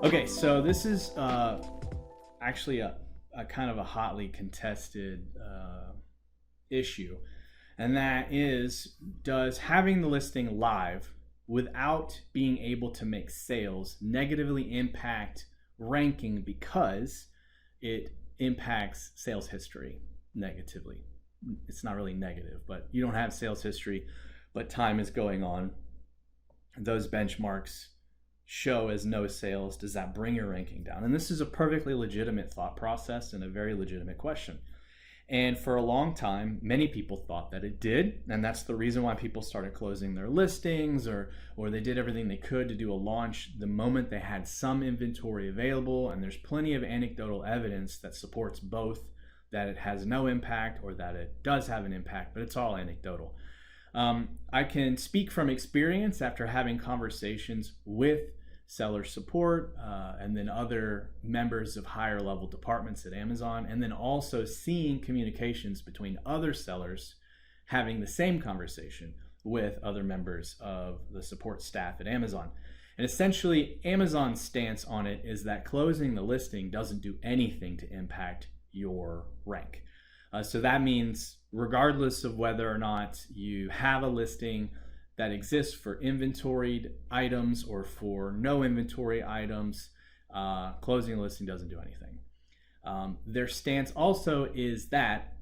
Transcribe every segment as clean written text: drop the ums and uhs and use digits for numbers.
Okay, so this is actually a kind of a hotly contested issue, and that is, does having the listing live without being able to make sales negatively impact ranking because it impacts sales history negatively? It's not really negative, but you don't have sales history, but time is going on. Those benchmarks show as no sales. Does that bring your ranking down? And this is a perfectly legitimate thought process and a very legitimate question. And for a long time, many people thought that it did. And that's the reason why people started closing their listings, or they did everything they could to do a launch the moment they had some inventory available. And there's plenty of anecdotal evidence that supports both, that it has no impact or that it does have an impact, but it's all anecdotal. I can speak from experience after having conversations with seller support and then other members of higher level departments at Amazon, and then also seeing communications between other sellers having the same conversation with other members of the support staff at Amazon. And essentially, Amazon's stance on it is that closing the listing doesn't do anything to impact your rank. So that means regardless of whether or not you have a listing that exists for inventoried items or for no inventory items, closing a listing doesn't do anything. Their stance also is that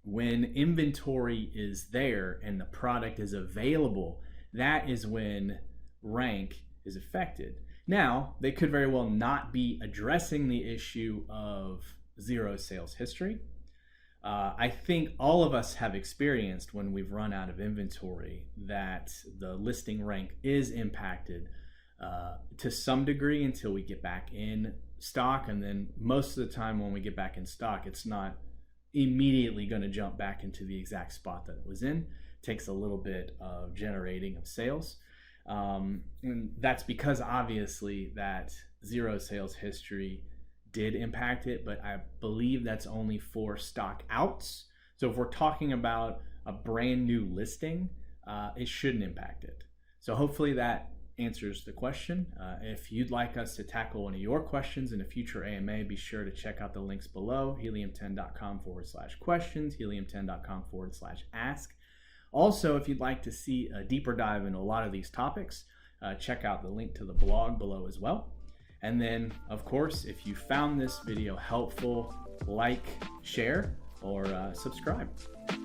when inventory is there and the product is available, that is when rank is affected. Now, they could very well not be addressing the issue of zero sales history. I think all of us have experienced when we've run out of inventory that the listing rank is impacted to some degree until we get back in stock. And then most of the time when we get back in stock, it's not immediately going to jump back into the exact spot that it was in. It takes a little bit of generating of sales. And that's because obviously that zero sales history did impact it, but I believe that's only for stock outs. So if we're talking about a brand new listing, it shouldn't impact it. So hopefully that answers the question. If you'd like us to tackle one of your questions in a future AMA, be sure to check out the links below, helium10.com/questions, helium10.com/ask. Also, if you'd like to see a deeper dive into a lot of these topics, check out the link to the blog below as well. And then, of course, if you found this video helpful, like, share, or subscribe.